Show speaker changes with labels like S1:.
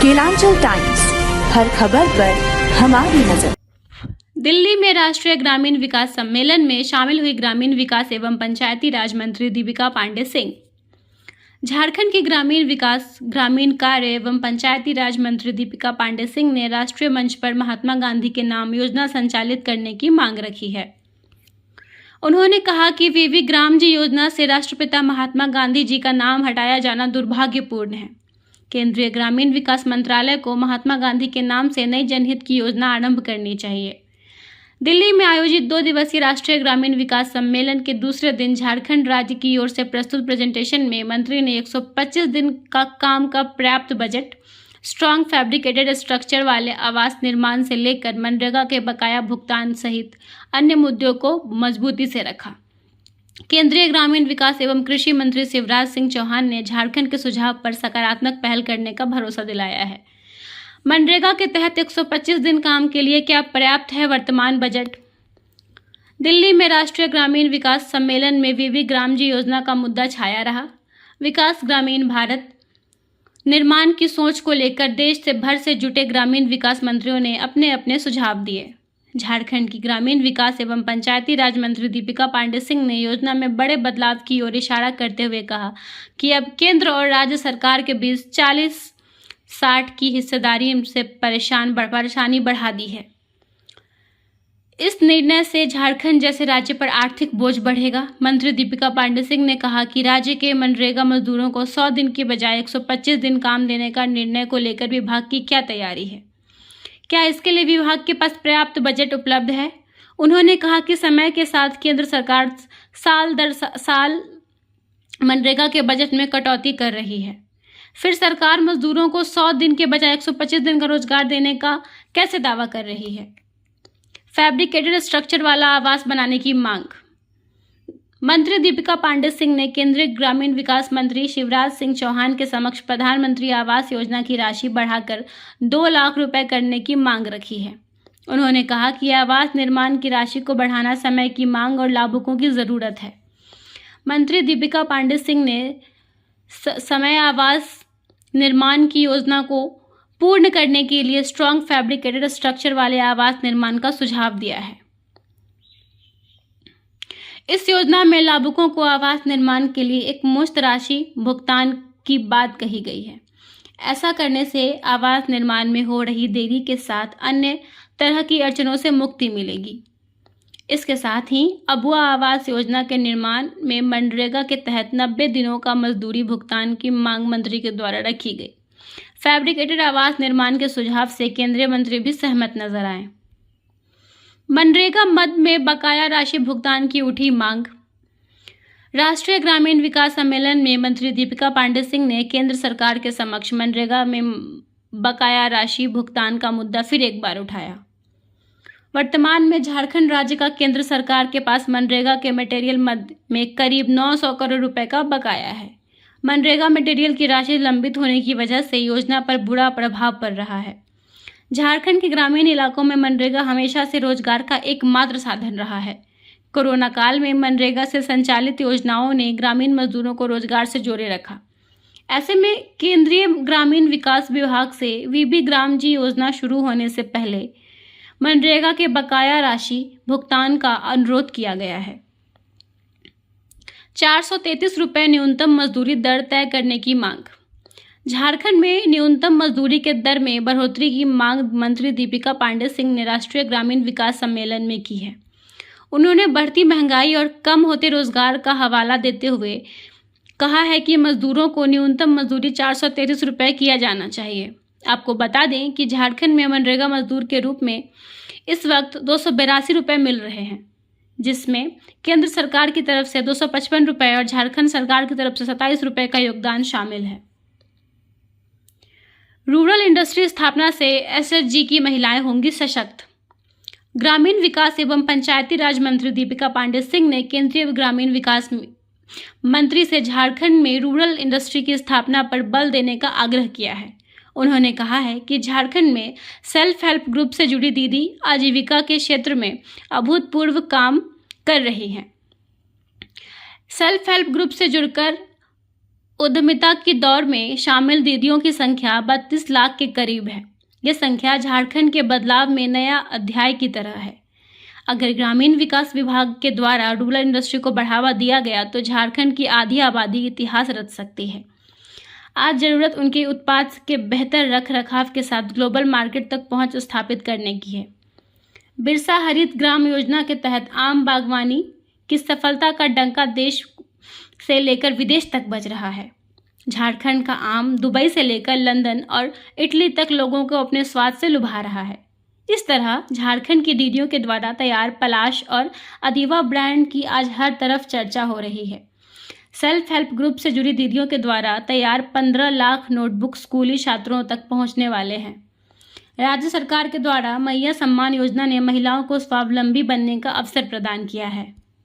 S1: Kelanchal times, हर खबर पर हमारी नजर।
S2: दिल्ली में राष्ट्रीय ग्रामीण विकास सम्मेलन में शामिल हुई ग्रामीण विकास एवं पंचायती राज मंत्री दीपिका पांडे सिंह। झारखंड की ग्रामीण विकास, ग्रामीण कार्य एवं पंचायती राज मंत्री दीपिका पांडे सिंह ने राष्ट्रीय मंच पर महात्मा गांधी के नाम योजना संचालित करने की मांग रखी है। उन्होंने कहा कि वीवी ग्राम जी योजना से राष्ट्रपिता महात्मा गांधी जी का नाम हटाया जाना दुर्भाग्यपूर्ण है। केंद्रीय ग्रामीण विकास मंत्रालय को महात्मा गांधी के नाम से नई जनहित की योजना आरंभ करनी चाहिए। दिल्ली में आयोजित 2 दिवसीय राष्ट्रीय ग्रामीण विकास सम्मेलन के दूसरे दिन झारखंड राज्य की ओर से प्रस्तुत प्रेजेंटेशन में मंत्री ने 125 दिन का काम का पर्याप्त बजट, स्ट्रॉन्ग फैब्रिकेटेड स्ट्रक्चर वाले आवास निर्माण से लेकर मनरेगा के बकाया भुगतान सहित अन्य मुद्दों को मजबूती से रखा। केंद्रीय ग्रामीण विकास एवं कृषि मंत्री शिवराज सिंह चौहान ने झारखंड के सुझाव पर सकारात्मक पहल करने का भरोसा दिलाया है। मनरेगा के तहत 125 दिन काम के लिए क्या पर्याप्त है वर्तमान बजट? दिल्ली में राष्ट्रीय ग्रामीण विकास सम्मेलन में वीवी ग्राम जी योजना का मुद्दा छाया रहा। विकास ग्रामीण भारत निर्माण की सोच को लेकर देश से भर से जुटे ग्रामीण विकास मंत्रियों ने अपने अपने सुझाव दिए। झारखंड की ग्रामीण विकास एवं पंचायती राज मंत्री दीपिका पांडे सिंह ने योजना में बड़े बदलाव की ओर इशारा करते हुए कहा कि अब केंद्र और राज्य सरकार के बीच 40-60 की हिस्सेदारी से परेशानी बढ़ा दी है। इस निर्णय से झारखंड जैसे राज्य पर आर्थिक बोझ बढ़ेगा। मंत्री दीपिका पांडे सिंह ने कहा कि राज्य के मनरेगा मजदूरों को 100 दिन की बजाय 125 दिन काम देने का निर्णय को लेकर विभाग की क्या तैयारी है? क्या इसके लिए विभाग के पास पर्याप्त बजट उपलब्ध है? उन्होंने कहा कि समय के साथ केंद्र सरकार साल दर साल मनरेगा के बजट में कटौती कर रही है। फिर सरकार मजदूरों को 100 दिन के बजाय 125 दिन का रोजगार देने का कैसे दावा कर रही है? फैब्रिकेटेड स्ट्रक्चर वाला आवास बनाने की मांग। मंत्री दीपिका पांडे सिंह ने केंद्रीय ग्रामीण विकास मंत्री शिवराज सिंह चौहान के समक्ष प्रधानमंत्री आवास योजना की राशि बढ़ाकर 2 लाख रुपए करने की मांग रखी है। उन्होंने कहा कि आवास निर्माण की राशि को बढ़ाना समय की मांग और लाभुकों की जरूरत है। मंत्री दीपिका पांडे सिंह ने समय आवास निर्माण की योजना को पूर्ण करने के लिए स्ट्रॉन्ग फैब्रिकेटेड स्ट्रक्चर वाले आवास निर्माण का सुझाव दिया है। इस योजना में लाभुकों को आवास निर्माण के लिए एक मुश्त राशि भुगतान की बात कही गई है। ऐसा करने से आवास निर्माण में हो रही देरी के साथ अन्य तरह की अड़चनों से मुक्ति मिलेगी। इसके साथ ही अबुआ आवास योजना के निर्माण में मनरेगा के तहत 90 दिनों का मजदूरी भुगतान की मांग मंत्री के द्वारा रखी गई। फैब्रिकेटेड आवास निर्माण के सुझाव से केंद्रीय मंत्री भी सहमत नजर आए। मनरेगा मद में बकाया राशि भुगतान की उठी मांग। राष्ट्रीय ग्रामीण विकास सम्मेलन में मंत्री दीपिका पांडे सिंह ने केंद्र सरकार के समक्ष मनरेगा में बकाया राशि भुगतान का मुद्दा फिर एक बार उठाया। वर्तमान में झारखंड राज्य का केंद्र सरकार के पास मनरेगा के मटेरियल मद में करीब 900 करोड़ रुपए का बकाया है। मनरेगा मटेरियल की राशि लंबित होने की वजह से योजना पर बुरा प्रभाव पड़ रहा है। झारखंड के ग्रामीण इलाकों में मनरेगा हमेशा से रोजगार का एकमात्र साधन रहा है। कोरोना काल में मनरेगा से संचालित योजनाओं ने ग्रामीण मजदूरों को रोजगार से जोड़े रखा। ऐसे में केंद्रीय ग्रामीण विकास विभाग से वीबी ग्राम जी योजना शुरू होने से पहले मनरेगा के बकाया राशि भुगतान का अनुरोध किया गया है। 433 रुपये न्यूनतम मजदूरी दर तय करने की मांग। झारखंड में न्यूनतम मजदूरी के दर में बढ़ोतरी की मांग मंत्री दीपिका पांडे सिंह ने राष्ट्रीय ग्रामीण विकास सम्मेलन में की है। उन्होंने बढ़ती महंगाई और कम होते रोजगार का हवाला देते हुए कहा है कि मजदूरों को न्यूनतम मजदूरी 433 रुपये किया जाना चाहिए। आपको बता दें कि झारखंड में मनरेगा मजदूर के रूप में इस वक्त 282 रुपये मिल रहे हैं, जिसमें केंद्र सरकार की तरफ से 255 रुपये और झारखंड सरकार की तरफ से 27 रुपये का योगदान शामिल है। रूरल इंडस्ट्री स्थापना से एसएचजी की महिलाएं होंगी सशक्त। ग्रामीण विकास एवं पंचायती राज मंत्री दीपिका पांडे सिंह ने केंद्रीय ग्रामीण विकास मंत्री से झारखंड में रूरल इंडस्ट्री की स्थापना पर बल देने का आग्रह किया है। उन्होंने कहा है कि झारखंड में सेल्फ हेल्प ग्रुप से जुड़ी दीदी आजीविका के क्षेत्र में अभूतपूर्व काम कर रही हैं। सेल्फ हेल्प ग्रुप से जुड़कर उद्यमिता की दौड़ में शामिल दीदियों की संख्या 32 लाख के करीब है। यह संख्या झारखंड के बदलाव में नया अध्याय की तरह है। अगर ग्रामीण विकास विभाग के द्वारा रूरल इंडस्ट्री को बढ़ावा दिया गया तो झारखंड की आधी आबादी इतिहास रच सकती है। आज जरूरत उनके उत्पाद के बेहतर रख रखाव के साथ ग्लोबल मार्केट तक पहुंच स्थापित करने की है। बिरसा हरित ग्राम योजना के तहत आम बागवानी की सफलता का डंका देश से लेकर विदेश तक बज रहा है। झारखंड का आम दुबई से लेकर लंदन और इटली तक लोगों को अपने स्वाद से लुभा रहा है। इस तरह झारखंड की दीदियों के द्वारा तैयार पलाश और अदीवा ब्रांड की आज हर तरफ चर्चा हो रही है। सेल्फ हेल्प ग्रुप से जुड़ी दीदियों के द्वारा तैयार 15 लाख नोटबुक स्कूली छात्रों तक पहुंचने वाले हैं। राज्य सरकार के द्वारा मैया सम्मान योजना ने महिलाओं को स्वावलंबी बनने का अवसर प्रदान किया है।